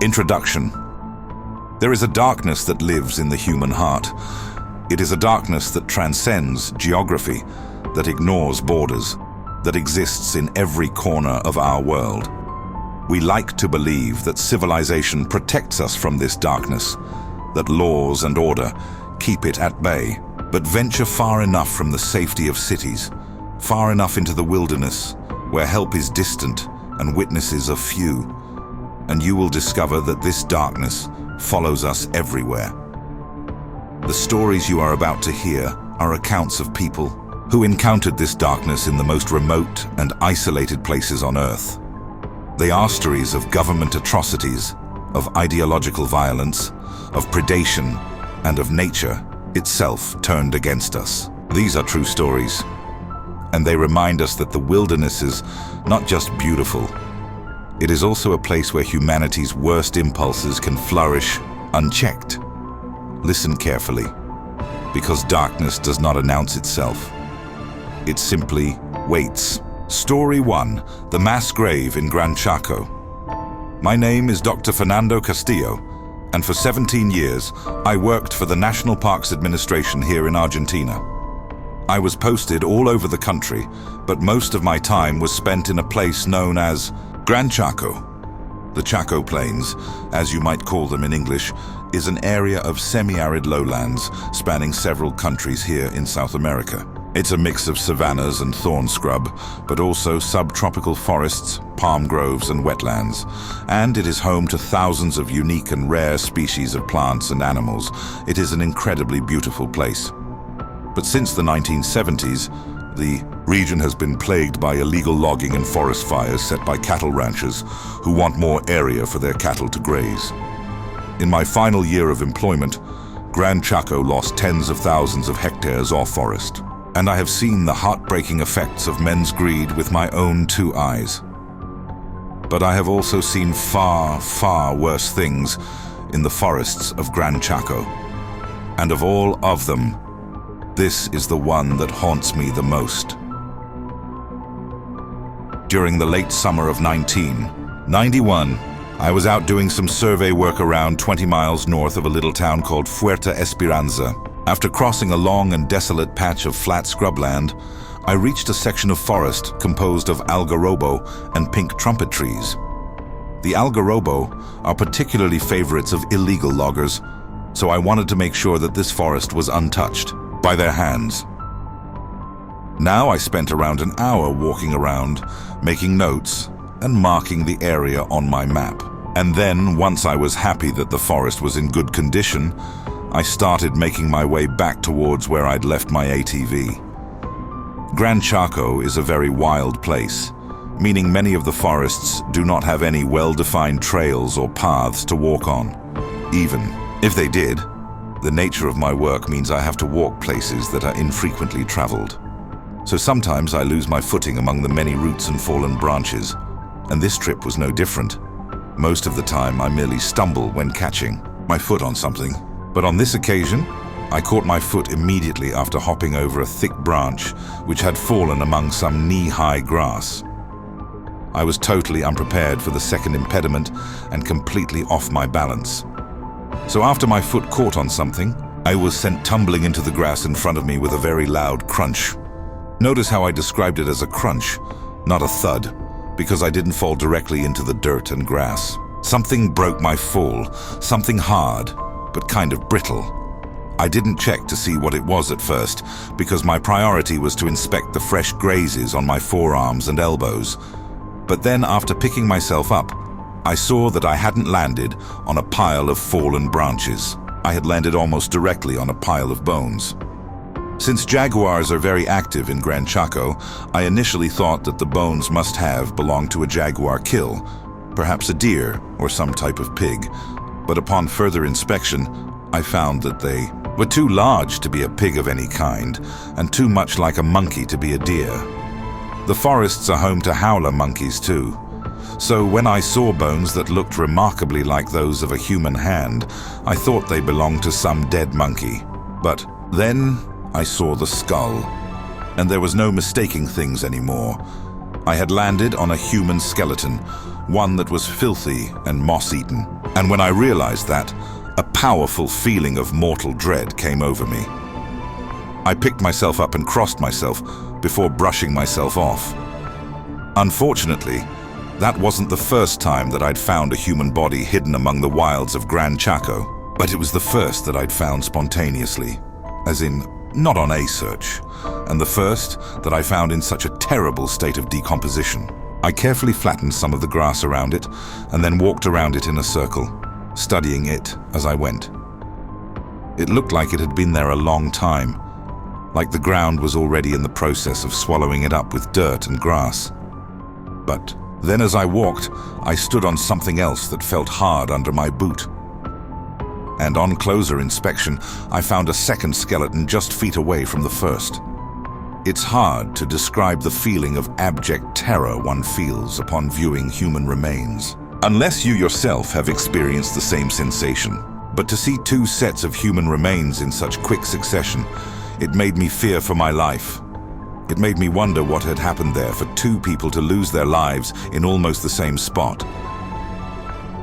Introduction. There is a darkness that lives in the human heart. It is a darkness that transcends geography, that ignores borders, that exists in every corner of our world. We like to believe that civilization protects us from this darkness, that laws and order keep it at bay. But venture far enough from the safety of cities, far enough into the wilderness, where help is distant and witnesses are few, and you will discover that this darkness follows us everywhere. The stories you are about to hear are accounts of people who encountered this darkness in the most remote and isolated places on Earth. They are stories of government atrocities, of ideological violence, of predation, and of nature itself turned against us. These are true stories, and they remind us that the wilderness is not just beautiful, it is also a place where humanity's worst impulses can flourish unchecked. Listen carefully, because darkness does not announce itself. It simply waits. Story 1. The Mass Grave in Gran, Chaco. My name is Dr. Fernando Castillo, and for 17 years, I worked for the National Parks Administration here in Argentina. I was posted all over the country, but most of my time was spent in a place known as Gran Chaco. The Chaco Plains, as you might call them in English, is an area of semi-arid lowlands spanning several countries here in South America. It's a mix of savannas and thorn scrub, but also subtropical forests, palm groves and wetlands. And it is home to thousands of unique and rare species of plants and animals. It is an incredibly beautiful place. But since the 1970s, the region has been plagued by illegal logging and forest fires set by cattle ranchers who want more area for their cattle to graze. In my final year of employment, Gran Chaco lost tens of thousands of hectares of forest. And I have seen the heartbreaking effects of men's greed with my own 2 eyes. But I have also seen far, far worse things in the forests of Gran Chaco. And of all of them, this is the one that haunts me the most. During the late summer of 1991, I was out doing some survey work around 20 miles north of a little town called Fuerte Esperanza. After crossing a long and desolate patch of flat scrubland, I reached a section of forest composed of algarrobo and pink trumpet trees. The algarrobo are particularly favorites of illegal loggers, so I wanted to make sure that this forest was untouched by their hands. Now I spent around an hour walking around, making notes and marking the area on my map. And then, once I was happy that the forest was in good condition, I started making my way back towards where I'd left my ATV. Gran Chaco is a very wild place, meaning many of the forests do not have any well-defined trails or paths to walk on. Even if they did, the nature of my work means I have to walk places that are infrequently traveled. So sometimes I lose my footing among the many roots and fallen branches, and this trip was no different. Most of the time I merely stumble when catching my foot on something. But on this occasion, I caught my foot immediately after hopping over a thick branch which had fallen among some knee-high grass. I was totally unprepared for the second impediment and completely off my balance. So after my foot caught on something, I was sent tumbling into the grass in front of me with a very loud crunch. Notice how I described it as a crunch, not a thud, because I didn't fall directly into the dirt and grass. Something broke my fall, something hard, but kind of brittle. I didn't check to see what it was at first, because my priority was to inspect the fresh grazes on my forearms and elbows. But then, after picking myself up, I saw that I hadn't landed on a pile of fallen branches. I had landed almost directly on a pile of bones. Since jaguars are very active in Gran Chaco, I initially thought that the bones must have belonged to a jaguar kill, perhaps a deer or some type of pig. But upon further inspection, I found that they were too large to be a pig of any kind, and too much like a monkey to be a deer. The forests are home to howler monkeys too. So when I saw bones that looked remarkably like those of a human hand, I thought they belonged to some dead monkey. But then I saw the skull, and there was no mistaking things anymore. I had landed on a human skeleton, one that was filthy and moss-eaten, And when I realized that, a powerful feeling of mortal dread came over me. I picked myself up and crossed myself before brushing myself off. Unfortunately, that wasn't the first time that I'd found a human body hidden among the wilds of Gran Chaco, but it was the first that I'd found spontaneously, as in, not on a search, and the first that I found in such a terrible state of decomposition. I carefully flattened some of the grass around it and then walked around it in a circle, studying it as I went. It looked like it had been there a long time, like the ground was already in the process of swallowing it up with dirt and grass. But then as I walked, I stood on something else that felt hard under my boot. And on closer inspection, I found a second skeleton just feet away from the first. It's hard to describe the feeling of abject terror one feels upon viewing human remains, unless you yourself have experienced the same sensation. But to see two sets of human remains in such quick succession, it made me fear for my life. It made me wonder what had happened there for two people to lose their lives in almost the same spot.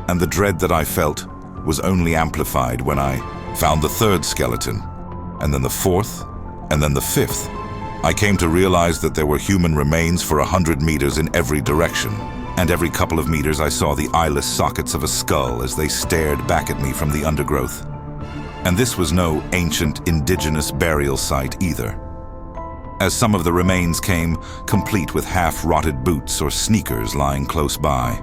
And the dread that I felt was only amplified when I found the third skeleton, and then the fourth, and then the fifth. I came to realize that there were human remains for 100 meters in every direction, and every couple of meters I saw the eyeless sockets of a skull as they stared back at me from the undergrowth. And this was no ancient indigenous burial site either, as some of the remains came complete with half-rotted boots or sneakers lying close by.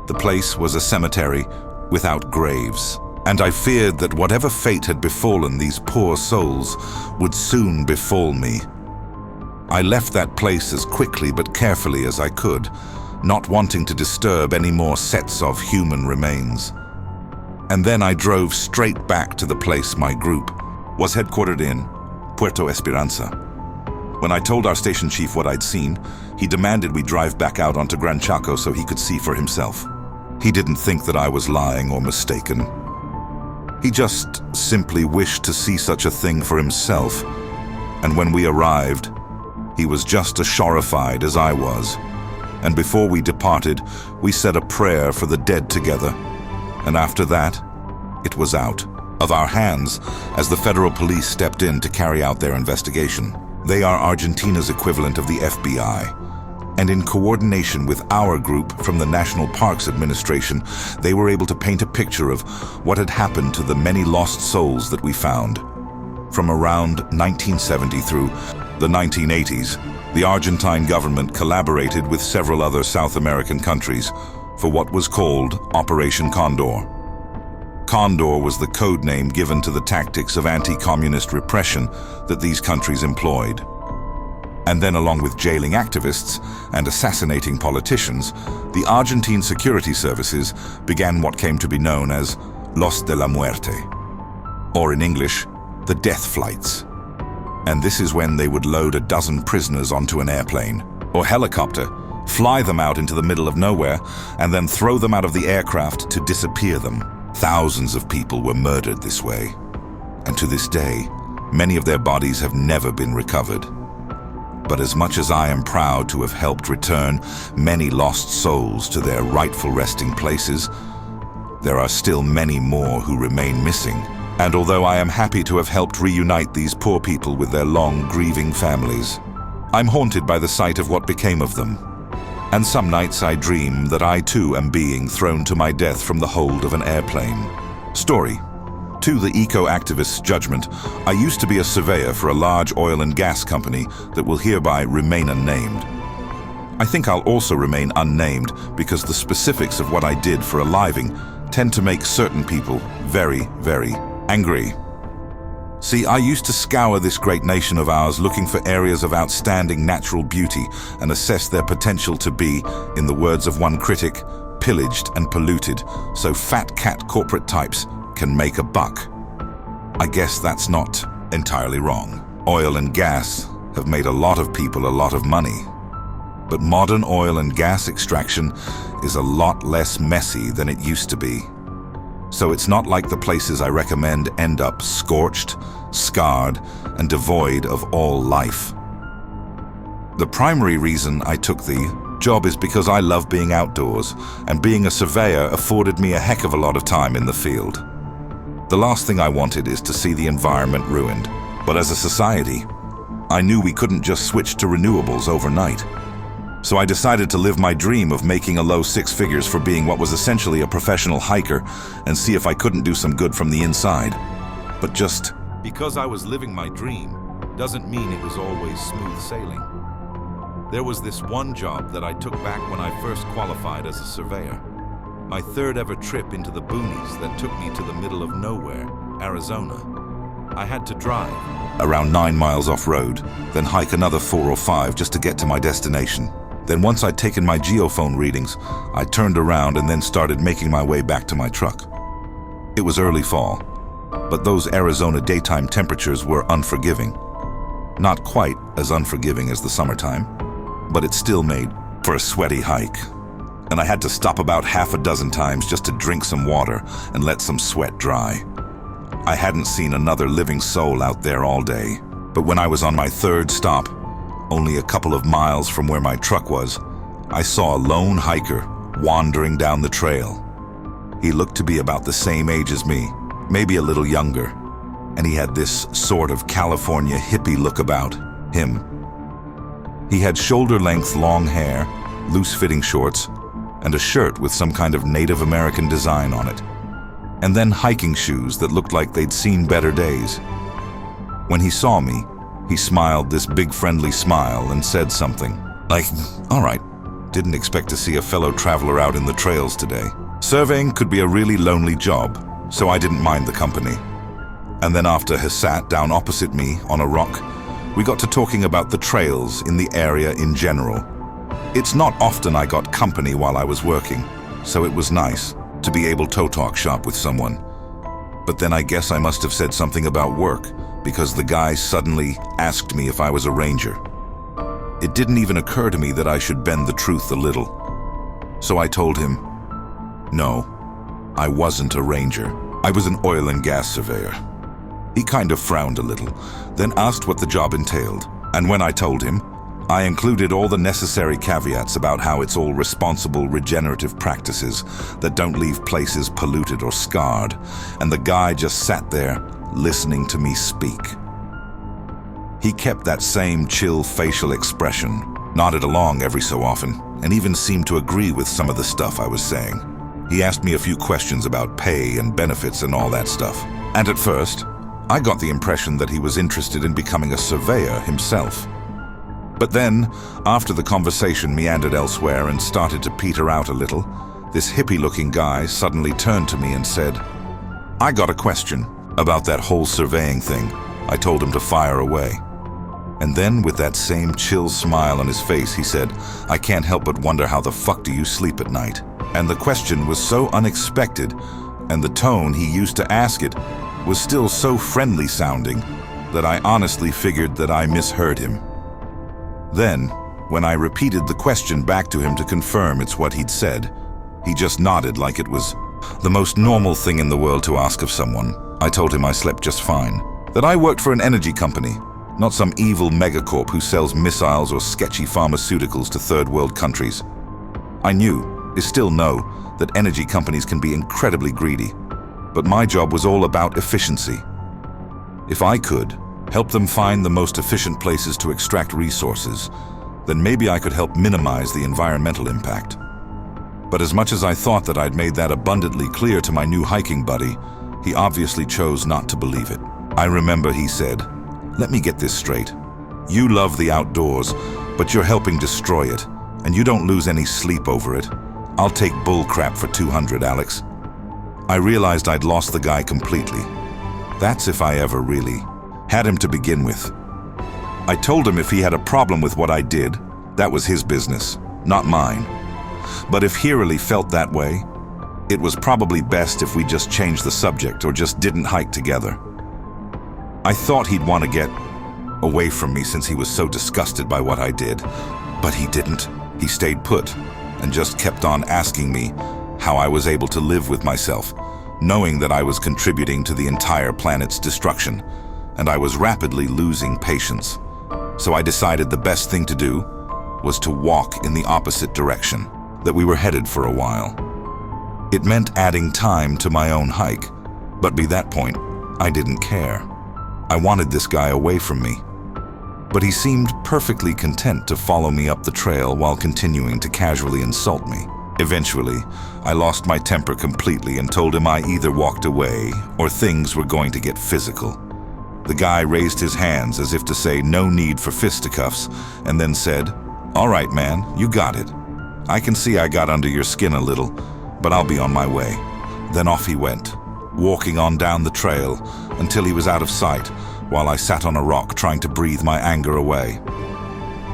The place was a cemetery without graves, and I feared that whatever fate had befallen these poor souls would soon befall me. I left that place as quickly but carefully as I could, not wanting to disturb any more sets of human remains. And then I drove straight back to the place my group was headquartered in, Puerto Esperanza. When I told our station chief what I'd seen, he demanded we drive back out onto Gran Chaco so he could see for himself. He didn't think that I was lying or mistaken. He just simply wished to see such a thing for himself. And when we arrived, he was just as horrified as I was. And before we departed, we said a prayer for the dead together. And after that, it was out of our hands as the federal police stepped in to carry out their investigation. They are Argentina's equivalent of the FBI. And in coordination with our group from the National Parks Administration, they were able to paint a picture of what had happened to the many lost souls that we found. From around 1970 through the 1980s, the Argentine government collaborated with several other South American countries for what was called Operation Condor. Condor was the code name given to the tactics of anti-communist repression that these countries employed. And then, along with jailing activists and assassinating politicians, the Argentine security services began what came to be known as Los de la Muerte, or in English, the death flights. And this is when they would load a dozen prisoners onto an airplane or helicopter, fly them out into the middle of nowhere, and then throw them out of the aircraft to disappear them. Thousands of people were murdered this way. And to this day, many of their bodies have never been recovered. But as much as I am proud to have helped return many lost souls to their rightful resting places, there are still many more who remain missing. And although I am happy to have helped reunite these poor people with their long, grieving families, I'm haunted by the sight of what became of them. And some nights I dream that I too am being thrown to my death from the hold of an airplane. Story. To the eco-activist's judgment, I used to be a surveyor for a large oil and gas company that will hereby remain unnamed. I think I'll also remain unnamed because the specifics of what I did for a living tend to make certain people very, very angry. See, I used to scour this great nation of ours looking for areas of outstanding natural beauty and assess their potential to be, in the words of one critic, pillaged and polluted so fat cat corporate types can make a buck. I guess that's not entirely wrong. Oil and gas have made a lot of people a lot of money. But modern oil and gas extraction is a lot less messy than it used to be. So it's not like the places I recommend end up scorched, scarred, and devoid of all life. The primary reason I took the job is because I love being outdoors, and being a surveyor afforded me a heck of a lot of time in the field. The last thing I wanted is to see the environment ruined, but as a society, I knew we couldn't just switch to renewables overnight. So I decided to live my dream of making a low six figures for being what was essentially a professional hiker and see if I couldn't do some good from the inside. But just because I was living my dream doesn't mean it was always smooth sailing. There was this one job that I took back when I first qualified as a surveyor. My third ever trip into the boonies that took me to the middle of nowhere, Arizona. I had to drive around 9 miles off-road, then hike another 4 or 5 just to get to my destination. Then once I'd taken my geophone readings, I turned around and then started making my way back to my truck. It was early fall, but those Arizona daytime temperatures were unforgiving. Not quite as unforgiving as the summertime, but it still made for a sweaty hike. And I had to stop about half a dozen times just to drink some water and let some sweat dry. I hadn't seen another living soul out there all day, but when I was on my third stop, only a couple of miles from where my truck was, I saw a lone hiker wandering down the trail. He looked to be about the same age as me, maybe a little younger, and he had this sort of California hippie look about him. He had shoulder-length long hair, loose-fitting shorts, and a shirt with some kind of Native American design on it, and then hiking shoes that looked like they'd seen better days. When he saw me, he smiled this big friendly smile and said something like, "All right, didn't expect to see a fellow traveler out in the trails today." Surveying could be a really lonely job, so I didn't mind the company. And then after he sat down opposite me on a rock, we got to talking about the trails in the area in general. It's not often I got company while I was working, so it was nice to be able to talk shop with someone. But then I guess I must have said something about work, because the guy suddenly asked me if I was a ranger. It didn't even occur to me that I should bend the truth a little. So I told him, no, I wasn't a ranger. I was an oil and gas surveyor. He kind of frowned a little, then asked what the job entailed. And when I told him, I included all the necessary caveats about how it's all responsible regenerative practices that don't leave places polluted or scarred, and the guy just sat there listening to me speak. He kept that same chill facial expression, nodded along every so often, and even seemed to agree with some of the stuff I was saying. He asked me a few questions about pay and benefits and all that stuff. And at first, I got the impression that he was interested in becoming a surveyor himself. But then, after the conversation meandered elsewhere and started to peter out a little, this hippie-looking guy suddenly turned to me and said, "I got a question about that whole surveying thing." I told him to fire away. And then, with that same chill smile on his face, he said, "I can't help but wonder how the fuck do you sleep at night?" And the question was so unexpected, and the tone he used to ask it was still so friendly sounding, that I honestly figured that I misheard him. Then, when I repeated the question back to him to confirm it's what he'd said, he just nodded like it was the most normal thing in the world to ask of someone. I told him I slept just fine, that I worked for an energy company, not some evil megacorp who sells missiles or sketchy pharmaceuticals to third world countries. I still know, that energy companies can be incredibly greedy, but my job was all about efficiency. If I could help them find the most efficient places to extract resources, then maybe I could help minimize the environmental impact. But as much as I thought that I'd made that abundantly clear to my new hiking buddy, he obviously chose not to believe it. I remember he said, "Let me get this straight. You love the outdoors, but you're helping destroy it, and you don't lose any sleep over it. I'll take bullcrap for 200, Alex." I realized I'd lost the guy completely. That's if I ever really had him to begin with. I told him if he had a problem with what I did, that was his business, not mine. But if he really felt that way, it was probably best if we just changed the subject or just didn't hike together. I thought he'd want to get away from me since he was so disgusted by what I did, but he didn't. He stayed put and just kept on asking me how I was able to live with myself, knowing that I was contributing to the entire planet's destruction, and I was rapidly losing patience. So I decided the best thing to do was to walk in the opposite direction, that we were headed for a while. It meant adding time to my own hike, but by that point, I didn't care. I wanted this guy away from me. But he seemed perfectly content to follow me up the trail while continuing to casually insult me. Eventually, I lost my temper completely and told him I either walked away or things were going to get physical. The guy raised his hands as if to say no need for fisticuffs and then said, "All right, man, you got it. I can see I got under your skin a little, but I'll be on my way." Then off he went, walking on down the trail until he was out of sight while I sat on a rock trying to breathe my anger away.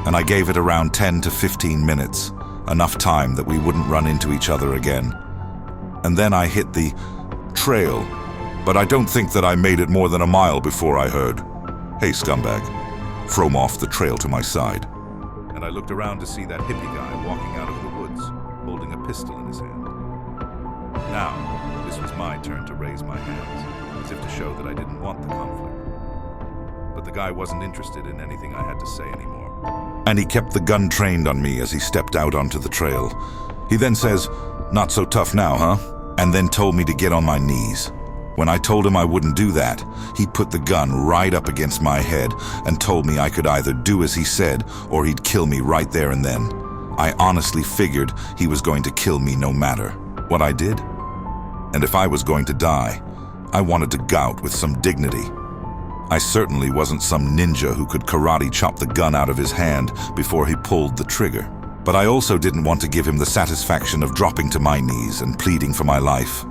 And I gave it around 10 to 15 minutes, enough time that we wouldn't run into each other again. And then I hit the trail, but I don't think that I made it more than a mile before I heard, "Hey, scumbag," from off the trail to my side. And I looked around to see that hippie guy walking out of the woods, holding a pistol in his hand. Now, this was my turn to raise my hands, as if to show that I didn't want the conflict. But the guy wasn't interested in anything I had to say anymore. And he kept the gun trained on me as he stepped out onto the trail. He then says, "Not so tough now, huh?" And then told me to get on my knees. When I told him I wouldn't do that, he put the gun right up against my head and told me I could either do as he said or he'd kill me right there and then. I honestly figured he was going to kill me no matter what I did. And if I was going to die, I wanted to go out with some dignity. I certainly wasn't some ninja who could karate chop the gun out of his hand before he pulled the trigger. But I also didn't want to give him the satisfaction of dropping to my knees and pleading for my life.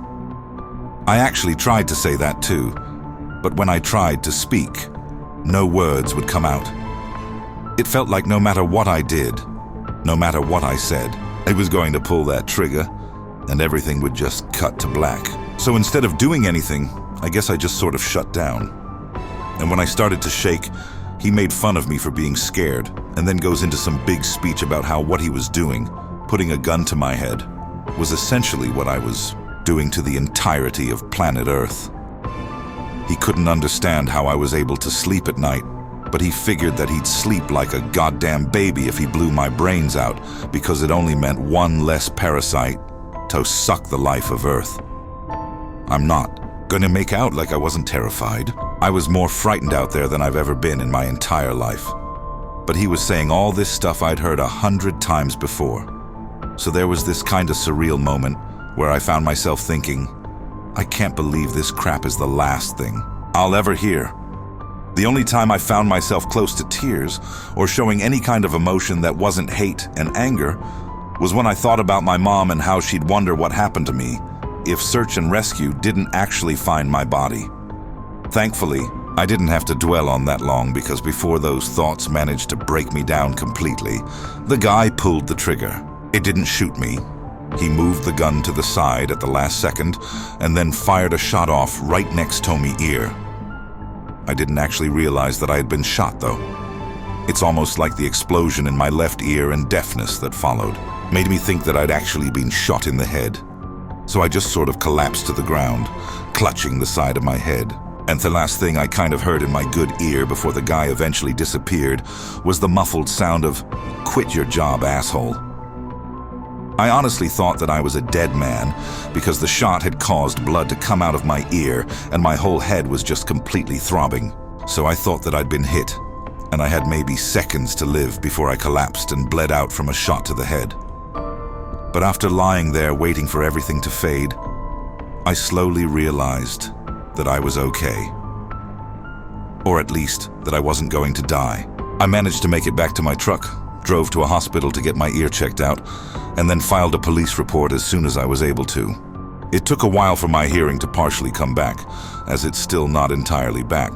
I actually tried to say that too, but when I tried to speak, no words would come out. It felt like no matter what I did, no matter what I said, I was going to pull that trigger and everything would just cut to black. So instead of doing anything, I guess I just sort of shut down. And when I started to shake, he made fun of me for being scared and then goes into some big speech about how what he was doing, putting a gun to my head, was essentially what I was doing to the entirety of planet Earth. He couldn't understand how I was able to sleep at night, but he figured that he'd sleep like a goddamn baby if he blew my brains out, because it only meant one less parasite to suck the life of Earth. I'm not gonna make out like I wasn't terrified. I was more frightened out there than I've ever been in my entire life. But he was saying all this stuff I'd heard 100 times before. So there was this kind of surreal moment where I found myself thinking, I can't believe this crap is the last thing I'll ever hear. The only time I found myself close to tears or showing any kind of emotion that wasn't hate and anger was when I thought about my mom and how she'd wonder what happened to me if search and rescue didn't actually find my body. Thankfully, I didn't have to dwell on that long, because before those thoughts managed to break me down completely, the guy pulled the trigger. It didn't shoot me. He moved the gun to the side at the last second and then fired a shot off right next to my ear. I didn't actually realize that I had been shot, though. It's almost like the explosion in my left ear and deafness that followed made me think that I'd actually been shot in the head. So I just sort of collapsed to the ground, clutching the side of my head. And the last thing I kind of heard in my good ear before the guy eventually disappeared was the muffled sound of, "Quit your job, asshole." I honestly thought that I was a dead man because the shot had caused blood to come out of my ear and my whole head was just completely throbbing. So I thought that I'd been hit, and I had maybe seconds to live before I collapsed and bled out from a shot to the head. But after lying there waiting for everything to fade, I slowly realized that I was okay. Or at least that I wasn't going to die. I managed to make it back to my truck, drove to a hospital to get my ear checked out, and then filed a police report as soon as I was able to. It took a while for my hearing to partially come back, as it's still not entirely back.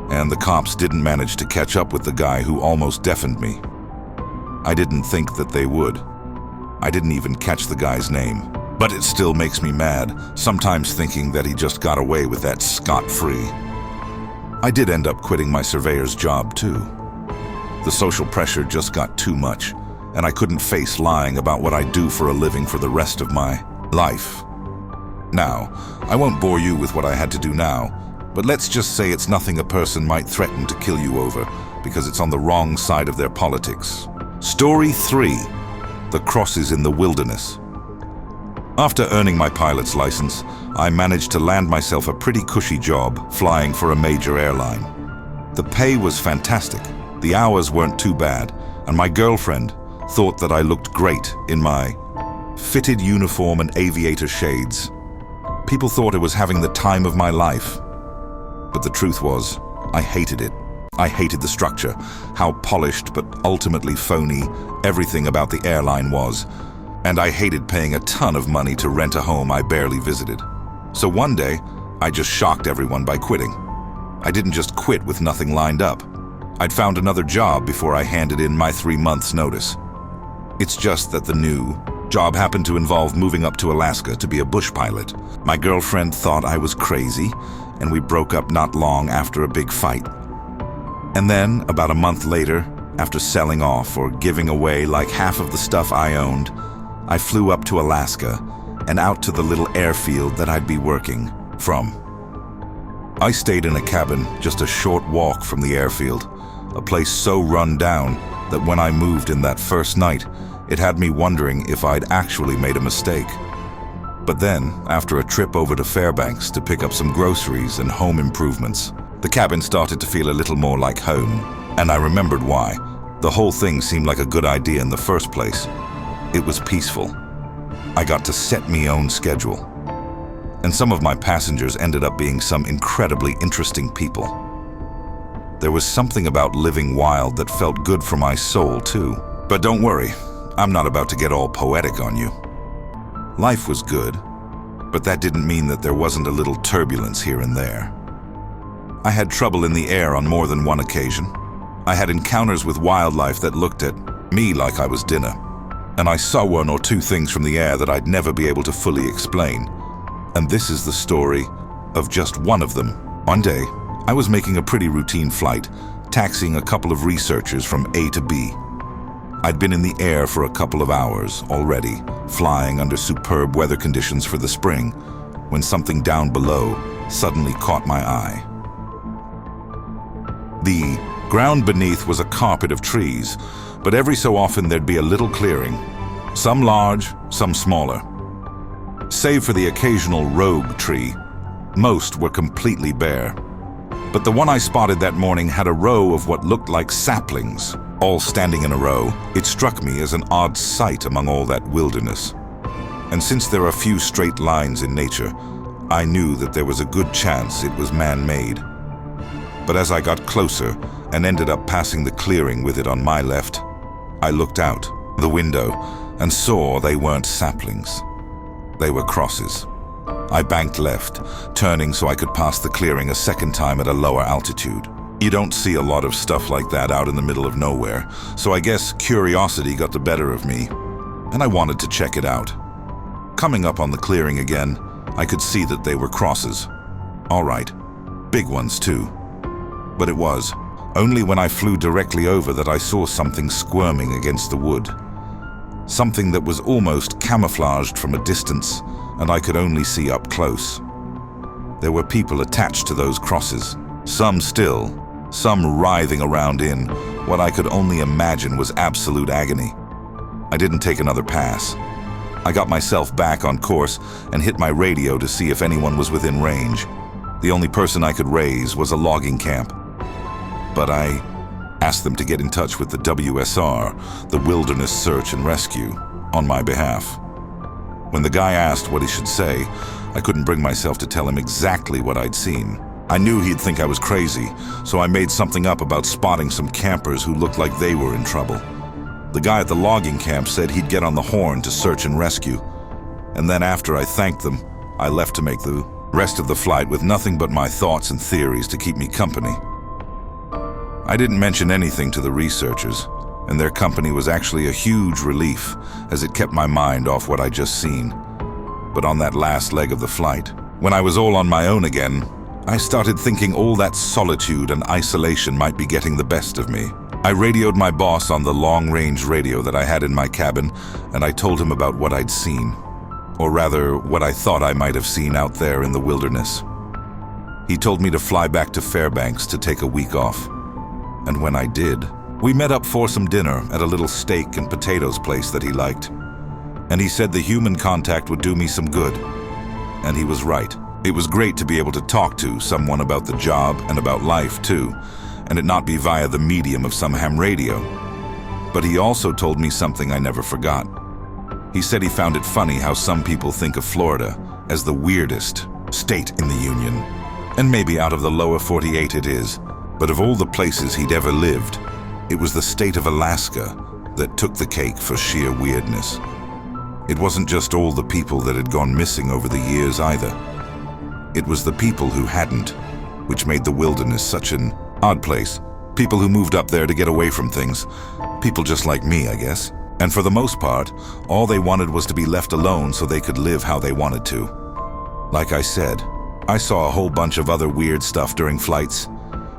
And the cops didn't manage to catch up with the guy who almost deafened me. I didn't think that they would. I didn't even catch the guy's name. But it still makes me mad, sometimes thinking that he just got away with that scot-free. I did end up quitting my surveyor's job too. The social pressure just got too much, and I couldn't face lying about what I do for a living for the rest of my life. Now, I won't bore you with what I had to do now, but let's just say it's nothing a person might threaten to kill you over because it's on the wrong side of their politics. Story 3: The Crosses in the Wilderness. After earning my pilot's license, I managed to land myself a pretty cushy job flying for a major airline. The pay was fantastic, the hours weren't too bad, and my girlfriend thought that I looked great in my fitted uniform and aviator shades. People thought I was having the time of my life. But the truth was, I hated it. I hated the structure, how polished but ultimately phony everything about the airline was. And I hated paying a ton of money to rent a home I barely visited. So one day, I just shocked everyone by quitting. I didn't just quit with nothing lined up. I'd found another job before I handed in my 3 months' notice. It's just that the new job happened to involve moving up to Alaska to be a bush pilot. My girlfriend thought I was crazy, and we broke up not long after a big fight. And then, about a month later, after selling off or giving away like half of the stuff I owned, I flew up to Alaska and out to the little airfield that I'd be working from. I stayed in a cabin just a short walk from the airfield, a place so run down that when I moved in that first night, it had me wondering if I'd actually made a mistake. But then, after a trip over to Fairbanks to pick up some groceries and home improvements, the cabin started to feel a little more like home, and I remembered why. The whole thing seemed like a good idea in the first place. It was peaceful. I got to set me own schedule. And some of my passengers ended up being some incredibly interesting people. There was something about living wild that felt good for my soul, too. But don't worry, I'm not about to get all poetic on you. Life was good, but that didn't mean that there wasn't a little turbulence here and there. I had trouble in the air on more than one occasion. I had encounters with wildlife that looked at me like I was dinner. And I saw 1 or 2 things from the air that I'd never be able to fully explain. And this is the story of just one of them. One day, I was making a pretty routine flight, taxiing a couple of researchers from A to B. I'd been in the air for a couple of hours already, flying under superb weather conditions for the spring, when something down below suddenly caught my eye. The ground beneath was a carpet of trees, but every so often there'd be a little clearing, some large, some smaller. Save for the occasional rogue tree, most were completely bare. But the one I spotted that morning had a row of what looked like saplings, all standing in a row. It struck me as an odd sight among all that wilderness. And since there are few straight lines in nature, I knew that there was a good chance it was man-made. But as I got closer and ended up passing the clearing with it on my left, I looked out the window and saw they weren't saplings. They were crosses. I banked left, turning so I could pass the clearing a second time at a lower altitude. You don't see a lot of stuff like that out in the middle of nowhere, so I guess curiosity got the better of me, and I wanted to check it out. Coming up on the clearing again, I could see that they were crosses. All right, big ones too. But it was only when I flew directly over that I saw something squirming against the wood. Something that was almost camouflaged from a distance, and I could only see up close. There were people attached to those crosses, some still, some writhing around in what I could only imagine was absolute agony. I didn't take another pass. I got myself back on course and hit my radio to see if anyone was within range. The only person I could raise was a logging camp. But I asked them to get in touch with the WSR, the Wilderness Search and Rescue, on my behalf. When the guy asked what he should say, I couldn't bring myself to tell him exactly what I'd seen. I knew he'd think I was crazy, so I made something up about spotting some campers who looked like they were in trouble. The guy at the logging camp said he'd get on the horn to search and rescue. And then after I thanked them, I left to make the rest of the flight with nothing but my thoughts and theories to keep me company. I didn't mention anything to the researchers, and their company was actually a huge relief as it kept my mind off what I'd just seen. But on that last leg of the flight, when I was all on my own again, I started thinking all that solitude and isolation might be getting the best of me. I radioed my boss on the long-range radio that I had in my cabin, and I told him about what I'd seen. Or rather, what I thought I might have seen out there in the wilderness. He told me to fly back to Fairbanks to take a week off. And when I did, We met up for some dinner at a little steak and potatoes place that he liked. And he said the human contact would do me some good. And he was right. It was great to be able to talk to someone about the job and about life too, and it not be via the medium of some ham radio. But he also told me something I never forgot. He said he found it funny how some people think of Florida as the weirdest state in the Union. And maybe out of the lower 48 it is, but of all the places he'd ever lived, it was the state of Alaska that took the cake for sheer weirdness. It wasn't just all the people that had gone missing over the years either. It was the people who hadn't, which made the wilderness such an odd place. People who moved up there to get away from things. People just like me, I guess. And for the most part, all they wanted was to be left alone so they could live how they wanted to. Like I said, I saw a whole bunch of other weird stuff during flights,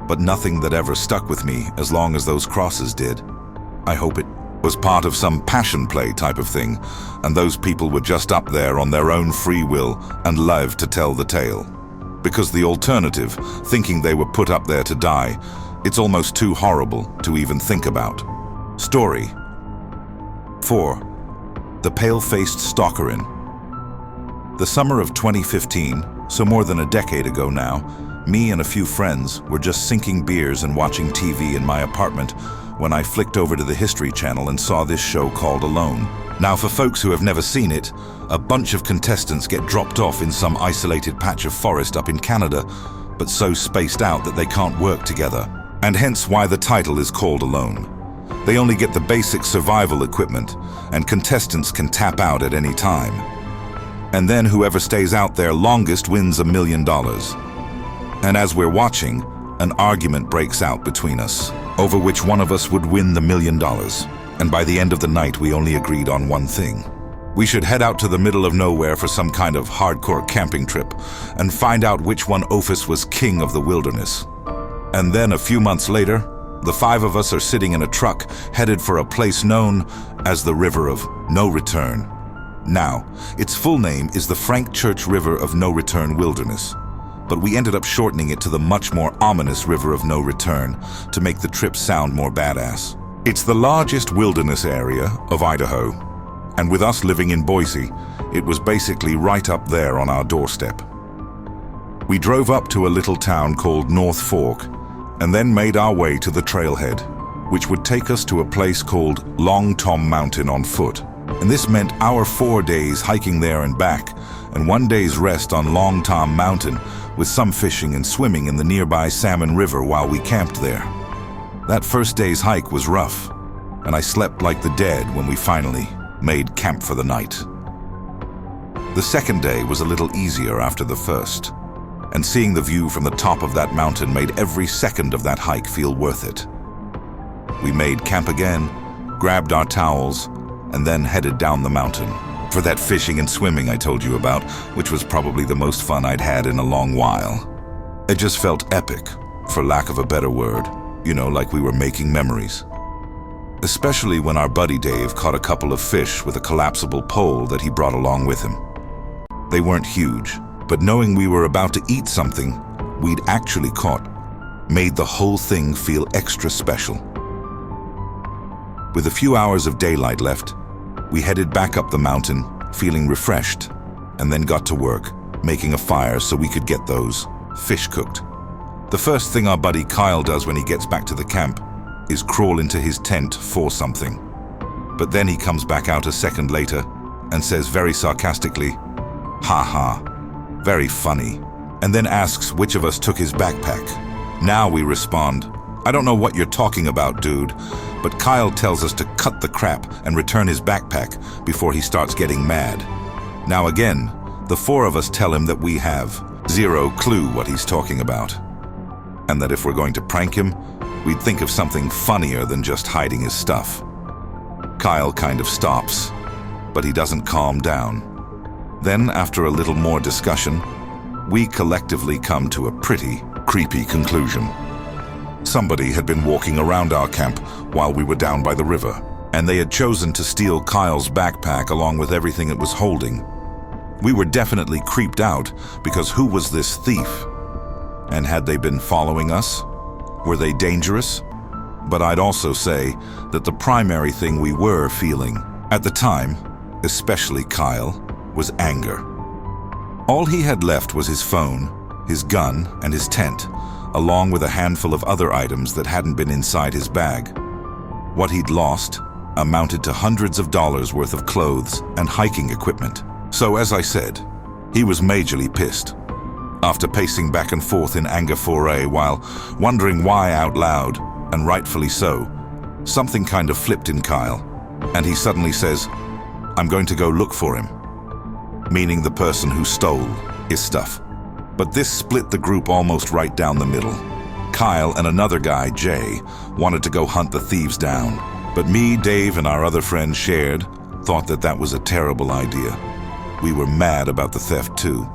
but nothing that ever stuck with me as long as those crosses did. I hope it was part of some passion play type of thing, and those people were just up there on their own free will and live to tell the tale. Because the alternative, thinking they were put up there to die, it's almost too horrible to even think about. Story 4. The Pale-Faced Stalkerin. The summer of 2015, so more than a decade ago now, me and a few friends were just sinking beers and watching TV in my apartment when I flicked over to the History Channel and saw this show called Alone. Now, for folks who have never seen it, a bunch of contestants get dropped off in some isolated patch of forest up in Canada, but so spaced out that they can't work together. And hence why the title is called Alone. They only get the basic survival equipment, and contestants can tap out at any time. And then whoever stays out there longest wins $1 million. And as we're watching, an argument breaks out between us over which one of us would win the $1 million. And by the end of the night, we only agreed on one thing. We should head out to the middle of nowhere for some kind of hardcore camping trip and find out which one of us was king of the wilderness. And then a few months later, the 5 of us are sitting in a truck headed for a place known as the River of No Return. Now, its full name is the Frank Church River of No Return Wilderness, but we ended up shortening it to the much more ominous River of No Return to make the trip sound more badass. It's the largest wilderness area of Idaho, and with us living in Boise, it was basically right up there on our doorstep. We drove up to a little town called North Fork, and then made our way to the trailhead, which would take us to a place called Long Tom Mountain on foot. And this meant our 4 days hiking there and back, and 1 day's rest on Long Tom Mountain, with some fishing and swimming in the nearby Salmon River while we camped there. That first day's hike was rough, and I slept like the dead when we finally made camp for the night. The second day was a little easier after the first, and seeing the view from the top of that mountain made every second of that hike feel worth it. We made camp again, grabbed our towels, and then headed down the mountain for that fishing and swimming I told you about, which was probably the most fun I'd had in a long while. It just felt epic, for lack of a better word, you know, like we were making memories. Especially when our buddy Dave caught a couple of fish with a collapsible pole that he brought along with him. They weren't huge, but knowing we were about to eat something we'd actually caught made the whole thing feel extra special. With a few hours of daylight left, we headed back up the mountain, feeling refreshed, and then got to work, making a fire so we could get those fish cooked. The first thing our buddy Kyle does when he gets back to the camp is crawl into his tent for something. But then he comes back out a second later and says very sarcastically, "Ha ha, very funny," and then asks which of us took his backpack. Now we respond, "I don't know what you're talking about, dude," but Kyle tells us to cut the crap and return his backpack before he starts getting mad. Now again, the 4 of us tell him that we have zero clue what he's talking about, and that if we're going to prank him, we'd think of something funnier than just hiding his stuff. Kyle kind of stops, but he doesn't calm down. Then, after a little more discussion, we collectively come to a pretty creepy conclusion. Somebody had been walking around our camp while we were down by the river, and they had chosen to steal Kyle's backpack along with everything it was holding. We were definitely creeped out because who was this thief? And had they been following us? Were they dangerous? But I'd also say that the primary thing we were feeling at the time, especially Kyle, was anger. All he had left was his phone, his gun, and his tent, along with a handful of other items that hadn't been inside his bag. What he'd lost amounted to hundreds of dollars worth of clothes and hiking equipment. So, as I said, he was majorly pissed. After pacing back and forth in anger foray while wondering why out loud, and rightfully so, something kind of flipped in Kyle, and he suddenly says, "I'm going to go look for him," meaning the person who stole his stuff. But this split the group almost right down the middle. Kyle and another guy, Jay, wanted to go hunt the thieves down, but me, Dave, and our other friend Shared thought that that was a terrible idea. We were mad about the theft too,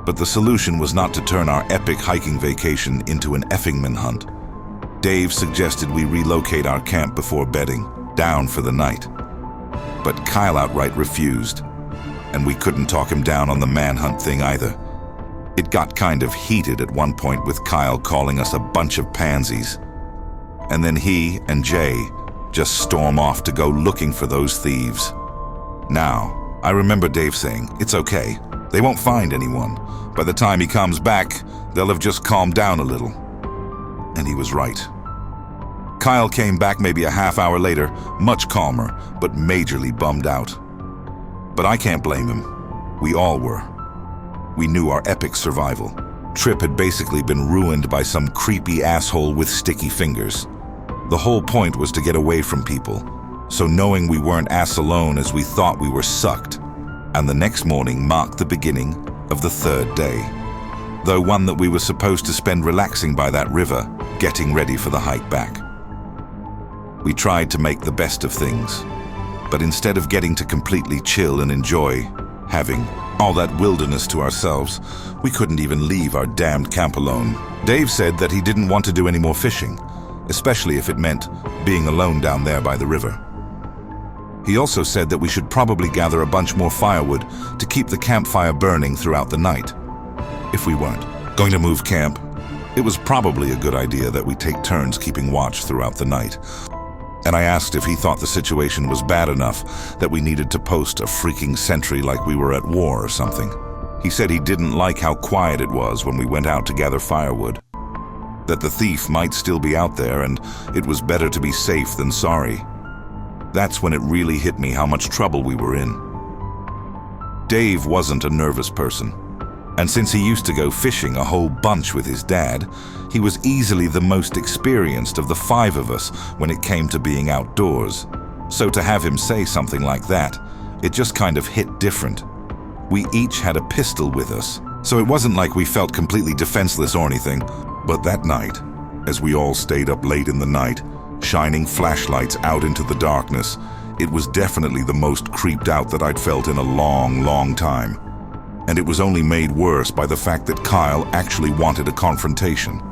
but the solution was not to turn our epic hiking vacation into an effing manhunt. Dave suggested we relocate our camp before bedding down for the night, but Kyle outright refused, and we couldn't talk him down on the manhunt thing either. It got kind of heated at one point with Kyle calling us a bunch of pansies, and then he and Jay just storm off to go looking for those thieves. Now, I remember Dave saying, "It's okay, they won't find anyone. By the time he comes back, they'll have just calmed down a little." And he was right. Kyle came back maybe a half hour later, much calmer, but majorly bummed out. But I can't blame him. We all were. We knew our epic survival trip had basically been ruined by some creepy asshole with sticky fingers. The whole point was to get away from people, so knowing we weren't ass alone as we thought we were sucked. And the next morning marked the beginning of the third day, though one that we were supposed to spend relaxing by that river, getting ready for the hike back. We tried to make the best of things, but instead of getting to completely chill and enjoy having all that wilderness to ourselves, we couldn't even leave our damned camp alone. Dave said that he didn't want to do any more fishing, especially if it meant being alone down there by the river. He also said that we should probably gather a bunch more firewood to keep the campfire burning throughout the night. If we weren't going to move camp, it was probably a good idea that we take turns keeping watch throughout the night. And I asked if he thought the situation was bad enough that we needed to post a freaking sentry like we were at war or something. He said he didn't like how quiet it was when we went out to gather firewood, that the thief might still be out there and it was better to be safe than sorry. That's when it really hit me how much trouble we were in. Dave wasn't a nervous person, and since he used to go fishing a whole bunch with his dad, he was easily the most experienced of the five of us when it came to being outdoors. So to have him say something like that, it just kind of hit different. We each had a pistol with us, so it wasn't like we felt completely defenseless or anything. But that night, as we all stayed up late in the night, shining flashlights out into the darkness, it was definitely the most creeped out that I'd felt in a long, long time. And it was only made worse by the fact that Kyle actually wanted a confrontation.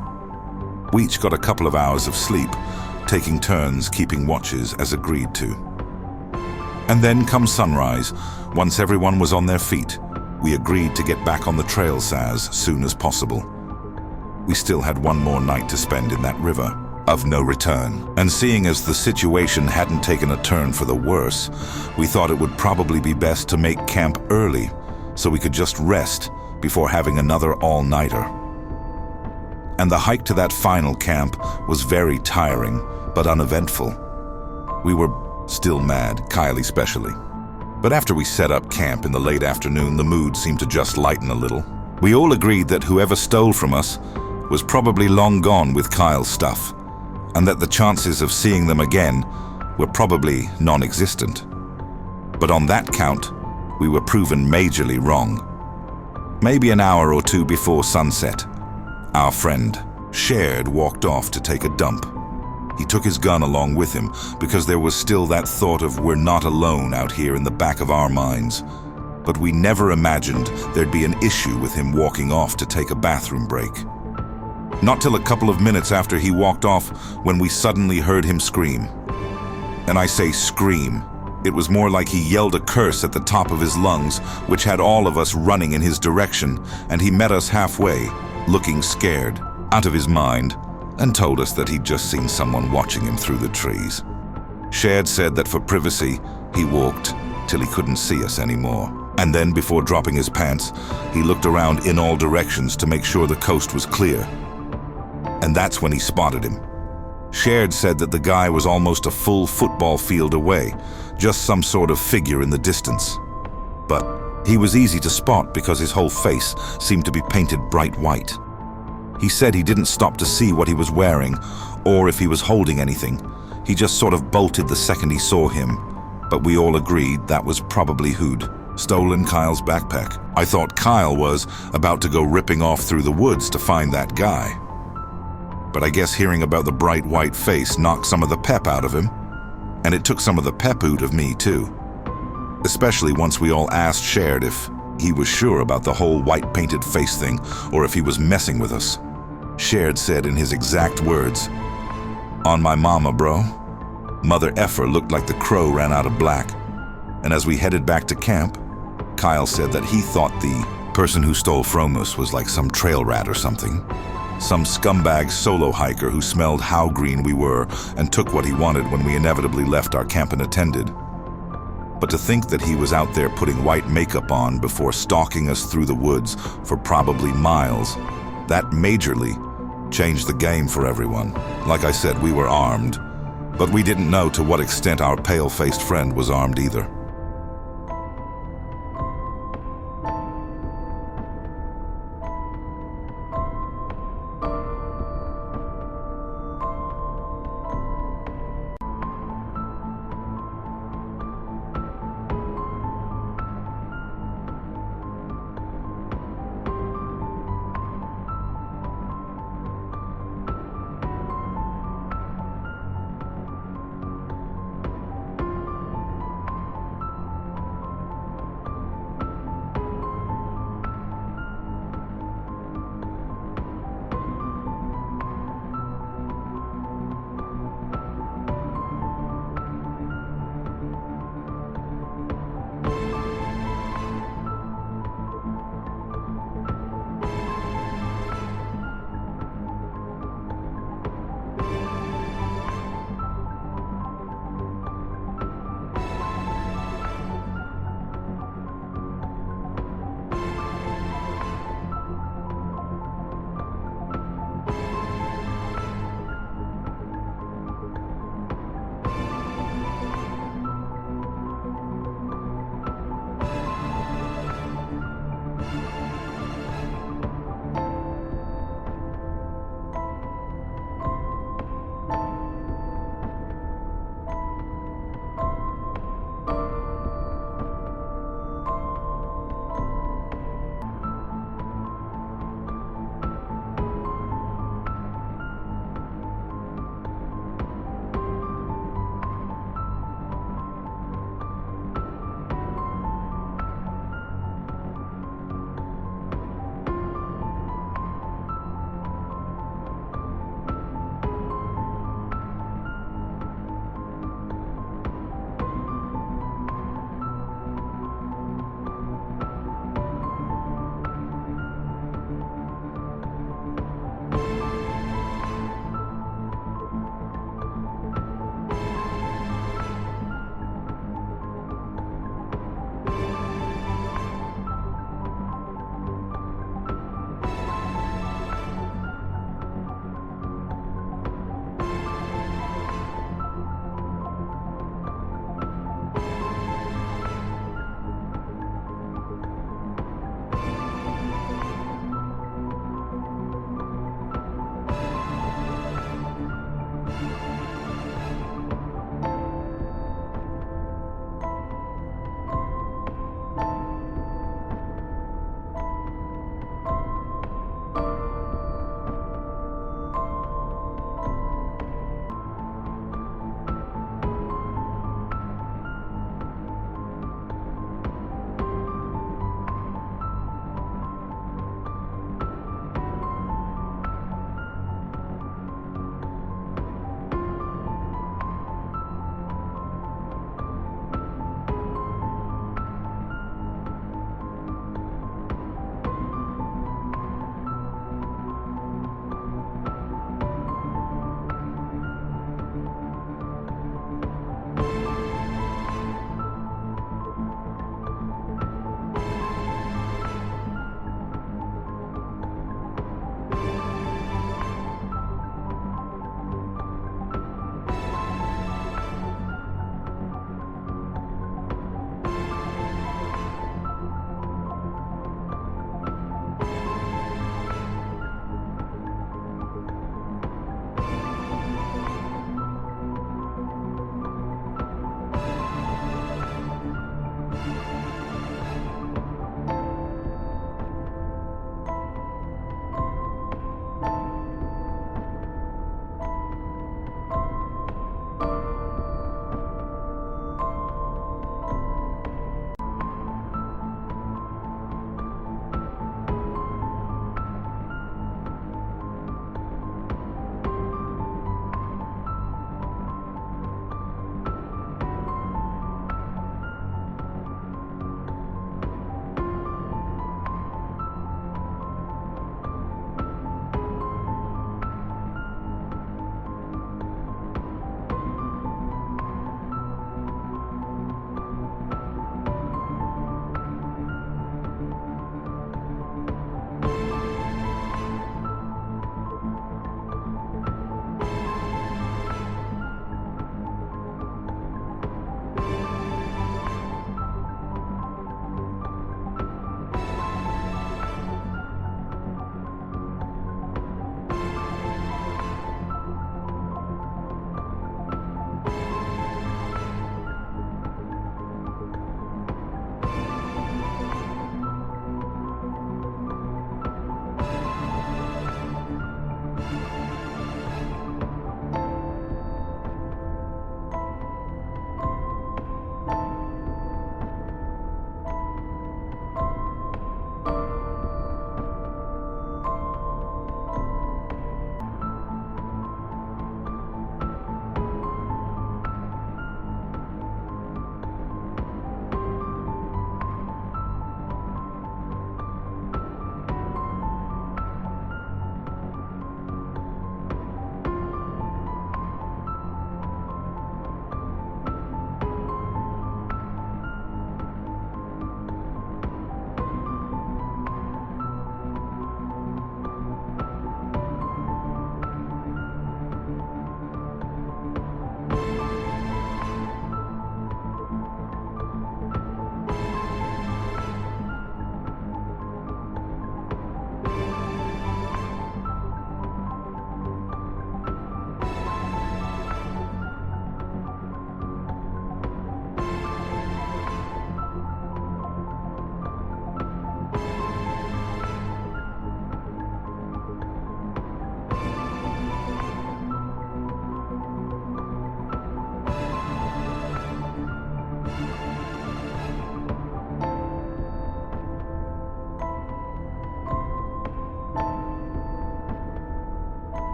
We each got a couple of hours of sleep, taking turns keeping watches as agreed to. And then come sunrise, once everyone was on their feet, we agreed to get back on the trails as soon as possible. We still had one more night to spend in that river of no return, and seeing as the situation hadn't taken a turn for the worse, we thought it would probably be best to make camp early so we could just rest before having another all-nighter. And the hike to that final camp was very tiring, but uneventful. We were still mad, Kyle especially. But after we set up camp in the late afternoon, the mood seemed to just lighten a little. We all agreed that whoever stole from us was probably long gone with Kyle's stuff, and that the chances of seeing them again were probably non-existent. But on that count, we were proven majorly wrong. Maybe an hour or two before sunset, our friend, Shared, walked off to take a dump. He took his gun along with him because there was still that thought of we're not alone out here in the back of our minds. But we never imagined there'd be an issue with him walking off to take a bathroom break. Not till a couple of minutes after he walked off when we suddenly heard him scream. And I say scream. It was more like he yelled a curse at the top of his lungs, which had all of us running in his direction, and he met us halfway, looking scared, out of his mind, and told us that he'd just seen someone watching him through the trees. Shared said that for privacy, he walked till he couldn't see us anymore. And then, before dropping his pants, he looked around in all directions to make sure the coast was clear. And that's when he spotted him. Shared said that the guy was almost a full football field away, just some sort of figure in the distance. But he was easy to spot because his whole face seemed to be painted bright white. He said he didn't stop to see what he was wearing or if he was holding anything. He just sort of bolted the second he saw him. But we all agreed that was probably who'd stolen Kyle's backpack. I thought Kyle was about to go ripping off through the woods to find that guy. But I guess hearing about the bright white face knocked some of the pep out of him. And it took some of the pep out of me too. Especially once we all asked Shared if he was sure about the whole white painted face thing or if he was messing with us. Shared said in his exact words, "On my mama, bro. Mother effer looked like the crow ran out of black." And as we headed back to camp, Kyle said that he thought the person who stole from us was like some trail rat or something. Some scumbag solo hiker who smelled how green we were and took what he wanted when we inevitably left our camp unattended. But to think that he was out there putting white makeup on before stalking us through the woods for probably miles, that majorly changed the game for everyone. Like I said, we were armed, but we didn't know to what extent our pale-faced friend was armed either.